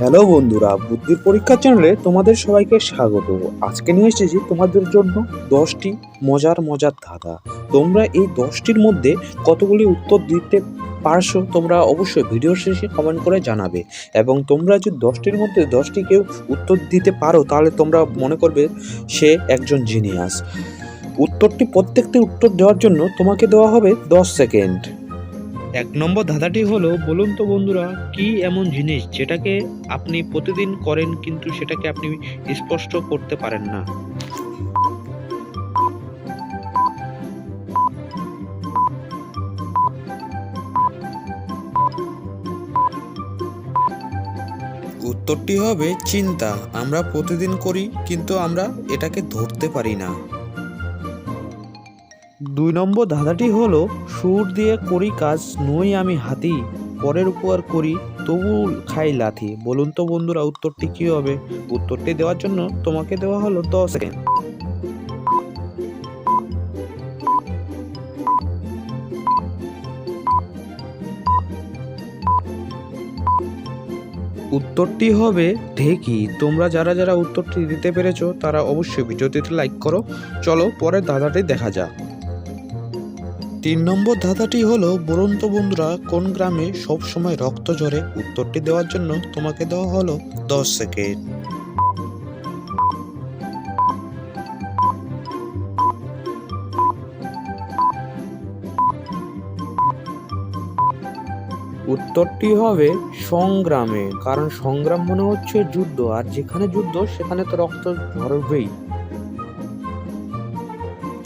Hello বন্ধুরা, বুদ্ধির পরীক্ষা চ্যানেলে তোমাদের সবাইকে স্বাগত। আজকে নিয়ে এসেছি তোমাদের জন্য 10টি মজার মজার ধাঁধা। তোমরা এই 10টির মধ্যে কতগুলি উত্তর দিতে পারছো তোমরা অবশ্যই ভিডিও শেষে কমেন্ট করে জানাবে। এবং তোমরা যদি 10টির মধ্যে 10টি কেউ উত্তর দিতে পারো তাহলে তোমরা মনে করবে সে একজন জিনিয়াস। প্রত্যেকটি উত্তর দেওয়ার জন্য তোমাকে দেওয়া হবে 10 সেকেন্ড। 1 নম্বর ধাঁধাটি হলো, বলুন তো বন্ধুরা, কি এমন জিনিস যেটাকে আপনি প্রতিদিন করেন কিন্তু সেটাকে আপনি স্পষ্ট করতে পারেন না? উত্তরটি হবে চিন্তা। আমরা প্রতিদিন করি কিন্তু আমরা এটাকে ধরতে পারি না। 2 নম্বর ধাঁধাটি হলো, সুর দিয়ে করি কাজ, নই আমি হাতি, পরের উপকার করি তবু খাই লাথি। বলুন তো বন্ধুরা উত্তরটি কি হবে? উত্তরটি দেওয়ার জন্য তোমাকে দেওয়া হলো 10 সেকেন্ড। উত্তরটি হবে ঢেকি। তোমরা যারা যারা উত্তরটি দিতে পেরেছো তারা অবশ্যই ভিডিওটিতে লাইক করো। চলো পরের ধাঁধাটি দেখা যাক। 3 নম্বর ধাঁধাটি হলো, বলুন তো বন্ধুরা, কোন গ্রামে সব সময় রক্ত ঝরে? উত্তরটি দেওয়ার জন্য তোমাকে দেওয়া হলো 10 সেকেন্ড। উত্তরটি হবে সংগ্রামে, কারণ সংগ্রাম মনে হচ্ছে যুদ্ধ, আর যেখানে যুদ্ধ সেখানে তো রক্ত ঝরবেই।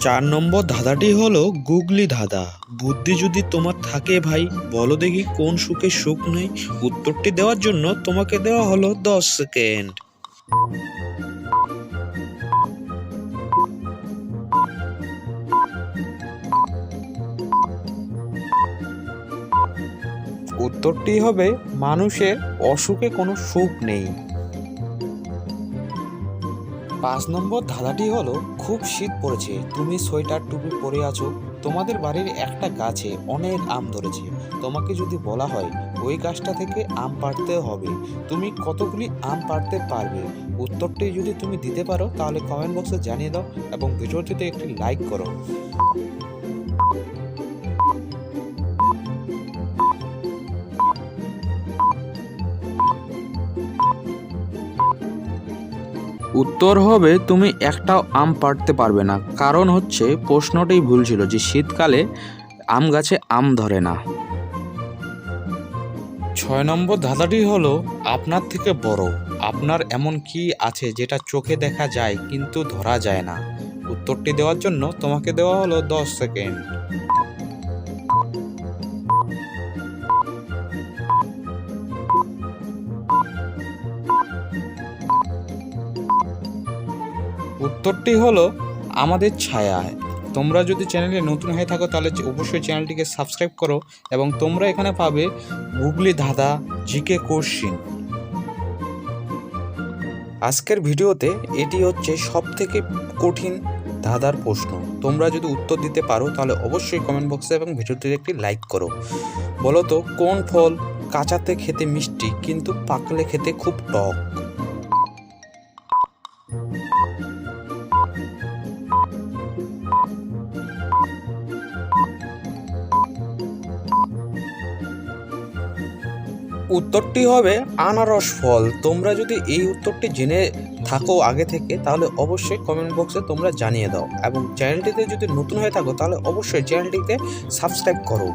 4 নম্বর ধাঁধাটি হলো গুগলি ধাঁধা। বুদ্ধি যদি তোমার থাকে ভাই, বলো দেখি কোন সুখে সুখ নেই? উত্তরটি দেওয়ার জন্য তোমাকে দেওয়া হলো 10 সেকেন্ড। উত্তরটি হবে মানুষের অসুখে কোনো সুখ নেই। 5 নম্বর ধাঁধাটি হলো, খুব শীত পড়েছে, তুমি সোয়েটার টুপি পরে আছো, তোমাদের বাড়ির একটা গাছে অনেক আম ধরেছে, তোমাকে যদি বলা হয় ওই গাছটা থেকে আম পাড়তে হবে, তুমি কতগুলি আম পাড়তে পারবে? উত্তরটি যদি তুমি দিতে পারো তাহলে কমেন্ট বক্সে জানিয়ে দাও এবং ভিডিওটিতে একটি লাইক করো। উত্তর হবে তুমি একটাও আম পাড়তে পারবে না, কারণ হচ্ছে প্রশ্নটাই ভুল ছিল যে শীতকালে আম গাছে আম ধরে না। 6 নম্বর ধাঁধাটি হলো, আপনার থেকে বড়, আপনার এমন কি আছে যেটা চোখে দেখা যায় কিন্তু ধরা যায় না? উত্তরটি দেওয়ার জন্য তোমাকে দেওয়া হলো 10 সেকেন্ড। উত্তরটি হলো আমাদের ছায়া। তোমরা যদি চ্যানেলে নতুন হয়ে থাকো তাহলে অবশ্যই চ্যানেলটিকে সাবস্ক্রাইব করো এবং তোমরা এখানে পাবে গুগলি ধাঁধা, জিকে কোশ্চিন। আজকের ভিডিওতে এটি হচ্ছে সবথেকে কঠিন ধাঁধার প্রশ্ন। তোমরা যদি উত্তর দিতে পারো তাহলে অবশ্যই কমেন্ট বক্সে এবং ভিডিওটিতে একটি লাইক করো। বলো তো কোন ফল কাঁচাতে খেতে মিষ্টি কিন্তু পাকলে খেতে খুব টক? উত্তরটি হবে আনারস ফল। তোমরা যদি এই উত্তরটি জেনে থাকো আগে থেকে তাহলে অবশ্যই কমেন্ট বক্সে তোমরা জানিয়ে দাও এবং চ্যানেলটিতে যদি নতুন হয়ে থাকো তাহলে অবশ্যই চ্যানেলটিকে সাবস্ক্রাইব করো।